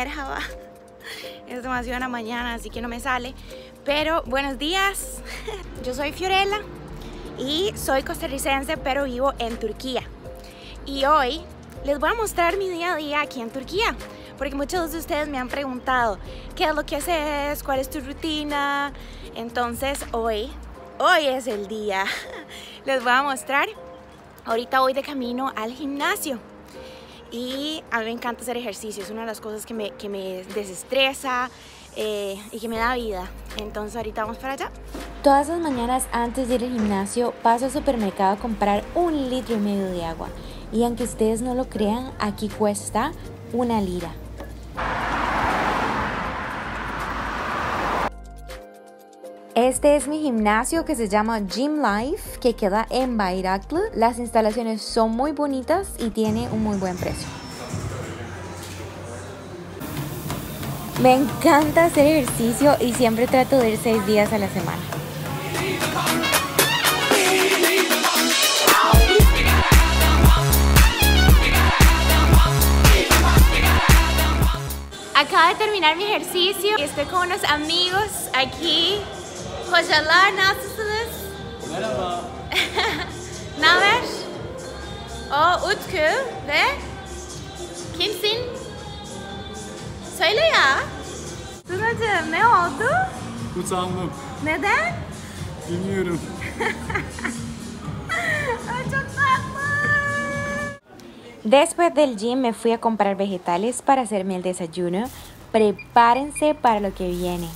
merhaba. Es demasiado en la mañana, así que no me sale. Pero buenos días. Yo soy Fiorella y soy costarricense, pero vivo en Turquía. Y hoy les voy a mostrar mi día a día aquí en Turquía, porque muchos de ustedes me han preguntado qué es lo que haces, cuál es tu rutina. Entonces hoy es el día. Les voy a mostrar. Ahorita voy de camino al gimnasio y a mí me encanta hacer ejercicio. Es una de las cosas que me desestresa y que me da vida. Entonces ahorita vamos para allá. Todas las mañanas antes de ir al gimnasio paso al supermercado a comprar 1,5 litros de agua. Y aunque ustedes no lo crean, aquí cuesta 1 lira. Este es mi gimnasio que se llama Gym Life, que queda en Bayraklı. Las instalaciones son muy bonitas y tiene un muy buen precio. Me encanta hacer ejercicio y siempre trato de ir 6 días a la semana. Acabo de terminar mi ejercicio y estoy con unos amigos aquí. Hocalar, nasılsınız? Merhaba. Naber? O Utku ve kimsin? Söyle ya. Sunacığım, ne oldu? Utandım. Neden? Bilmiyorum. Ay, çok tatlı. Después del gym me fui a comprar vegetales para hacerme el desayuno. Prepárense para lo que viene.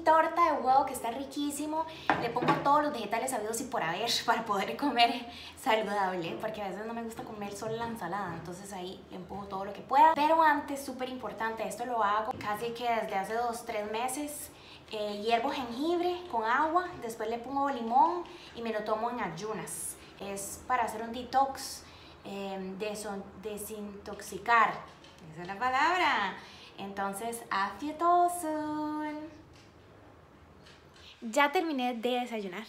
Torta de huevo que está riquísimo. Le pongo todos los vegetales habidos y por haber para poder comer saludable, porque a veces no me gusta comer solo la ensalada, entonces ahí le pongo todo lo que pueda. Pero antes, súper importante, esto lo hago casi que desde hace 2-3 meses. Hiervo jengibre con agua, después le pongo limón y me lo tomo en ayunas. Es para hacer un detox, desintoxicar, esa es la palabra. Entonces, afiyet olsun. Ya terminé de desayunar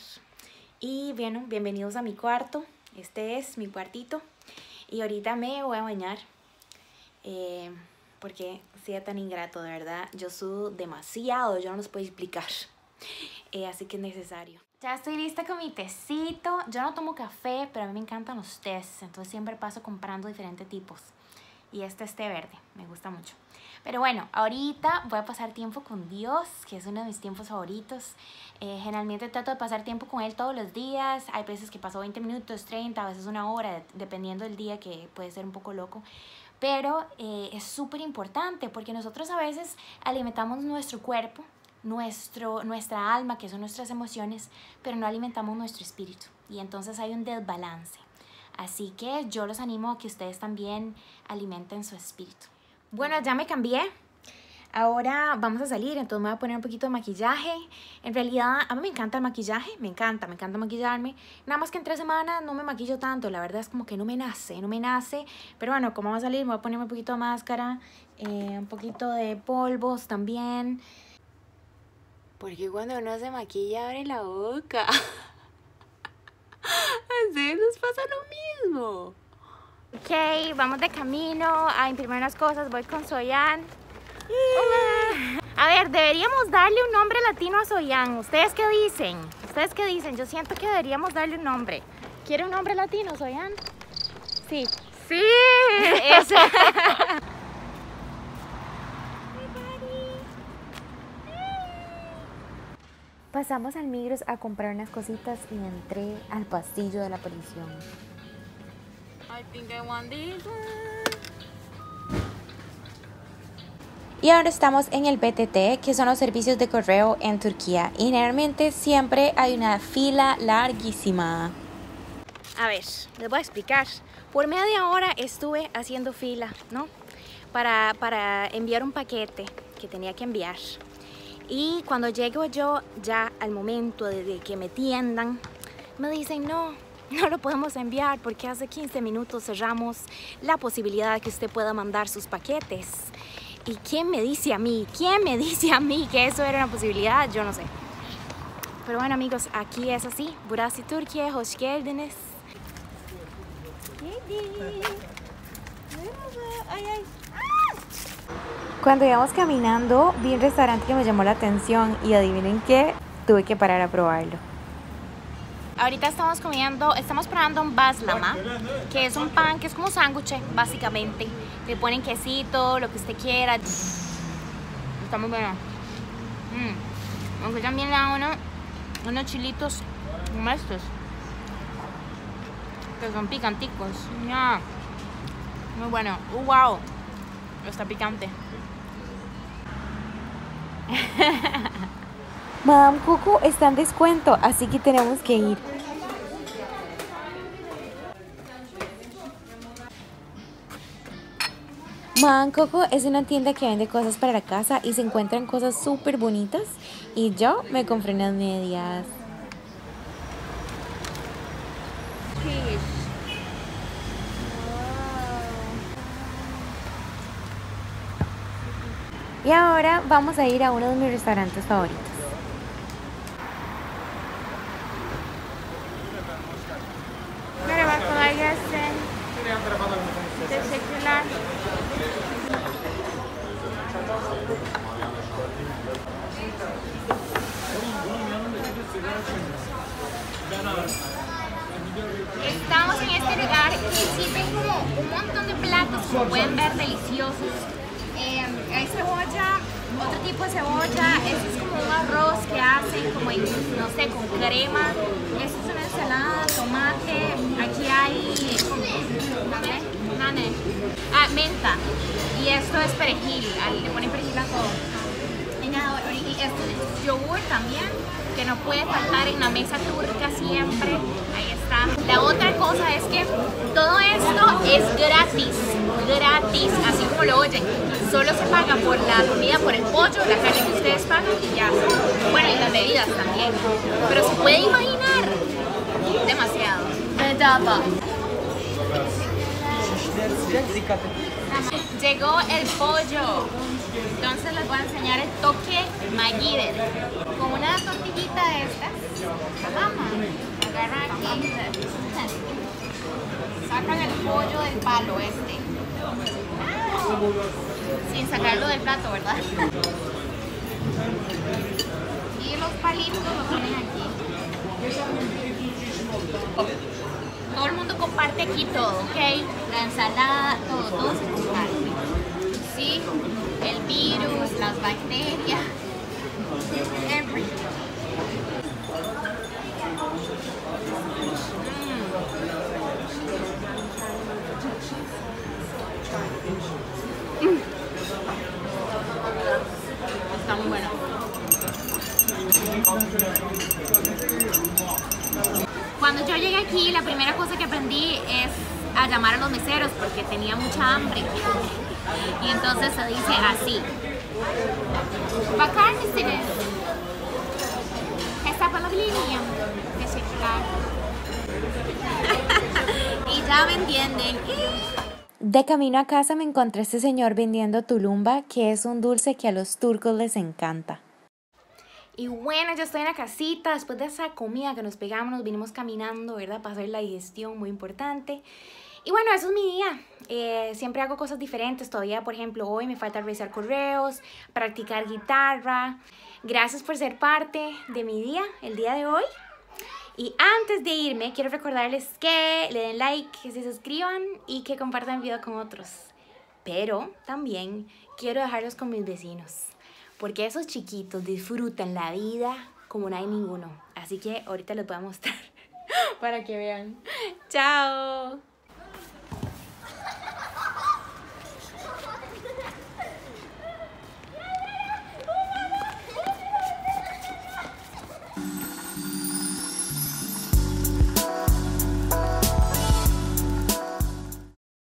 y bueno, bienvenidos a mi cuarto. Este es mi cuartito y ahorita me voy a bañar porque sea tan ingrato, de verdad. Yo sudo demasiado, yo no los puedo explicar, así que es necesario. Ya estoy lista con mi tecito. Yo no tomo café, pero a mí me encantan los tés, entonces siempre paso comprando diferentes tipos. Y este es té verde, me gusta mucho. Pero bueno, ahorita voy a pasar tiempo con Dios, que es uno de mis tiempos favoritos. Generalmente trato de pasar tiempo con Él todos los días. Hay veces que paso 20 minutos, 30, a veces 1 hora, dependiendo del día, que puede ser un poco loco. Pero es súper importante porque nosotros a veces alimentamos nuestro cuerpo, nuestra alma, que son nuestras emociones, pero no alimentamos nuestro espíritu. Y entonces hay un desbalance. Así que yo los animo a que ustedes también alimenten su espíritu. Bueno, ya me cambié. Ahora vamos a salir, entonces me voy a poner un poquito de maquillaje. En realidad, a mí me encanta el maquillaje, me encanta maquillarme. Nada más que en 3 semanas no me maquillo tanto, la verdad es como que no me nace. Pero bueno, como vamos a salir, me voy a poner un poquito de máscara, un poquito de polvos también. Porque cuando uno se maquilla abre la boca. Así nos pasa lo mismo. Ok, vamos de camino a imprimir unas cosas. Voy con Soyan. Hola. A ver, deberíamos darle un nombre latino a Soyan. ¿Ustedes qué dicen? Yo siento que deberíamos darle un nombre. ¿Quiere un nombre latino, Soyan? Sí. Sí. Ese. Pasamos al Migros a comprar unas cositas y entré al pasillo de la prisión. I think I want this one. Y ahora estamos en el BTT, que son los servicios de correo en Turquía. Y generalmente siempre hay una fila larguísima. A ver, les voy a explicar. Por media hora estuve haciendo fila, ¿no? Para enviar un paquete que tenía que enviar. Y cuando llego yo ya al momento de que me atiendan, me dicen no lo podemos enviar porque hace 15 minutos cerramos la posibilidad de que usted pueda mandar sus paquetes. ¿Y quién me dice a mí? ¿Quién me dice a mí que eso era una posibilidad? Yo no sé. Pero bueno amigos, aquí es así. Burası Türkiye, hoş geldiniz. Cuando íbamos caminando, vi un restaurante que me llamó la atención y adivinen qué, tuve que parar a probarlo. Ahorita estamos probando un baslama, que es un pan que es como un sándwich, básicamente. Le ponen quesito, lo que usted quiera. Está muy bueno. Aunque también le dan unos chilitos como estos, que son picanticos. Ya. Muy bueno. Wow. Está picante. Madame Coco está en descuento, así que tenemos que ir. Madame Coco es una tienda que vende cosas para la casa y se encuentran cosas súper bonitas. Y yo me compré unas medias. Y ahora vamos a ir a uno de mis restaurantes favoritos. Merhaba, kolay gelsin. Teşekkürler. Estamos en este lugar que sirve como un montón de platos, como pueden ver, deliciosos. Hay cebolla, otro tipo de cebolla, este es como un arroz que hacen como en, no sé, con crema. Esto es una ensalada, tomate, aquí hay nane, menta, y esto es perejil, le ponen perejil a todo. Y esto es yogur también, que no puede faltar en la mesa turca siempre. Ahí está. La otra cosa es que todo esto es gratis, así como lo oyen. Solo se paga por la comida, por el pollo, la carne que ustedes pagan y ya. Bueno, y las bebidas también. Pero se puede imaginar demasiado. Llegó el pollo. Entonces les voy a enseñar el toque Magider. Con una tortillita de estas, agarran aquí, sacan el pollo del palo este, sin sacarlo del plato, ¿verdad? Y los palitos los ponen aquí. Todo el mundo comparte aquí todo, ¿ok? La ensalada, todo se comparte. ¿Sí? El virus, las bacterias, everything. Está muy bueno. Cuando yo llegué aquí, la primera cosa que aprendí es a llamar a los meseros porque tenía mucha hambre. Y entonces se dice así: Bakar mısınız? Hesap alabilir miyim? Teşekkürler. Y ya me entienden. De camino a casa me encontré a este señor vendiendo tulumba, que es un dulce que a los turcos les encanta. Y bueno, yo estoy en la casita, después de esa comida que nos pegamos, nos vinimos caminando, ¿verdad? Para hacer la digestión, muy importante. Y bueno, eso es mi día. Siempre hago cosas diferentes. Todavía, por ejemplo, hoy me falta revisar correos, practicar guitarra. Gracias por ser parte de mi día, el día de hoy. Y antes de irme, quiero recordarles que le den like, que se suscriban y que compartan el video con otros. Pero también quiero dejarlos con mis vecinos, porque esos chiquitos disfrutan la vida como no hay ninguno. Así que ahorita les voy a mostrar para que vean. ¡Chao!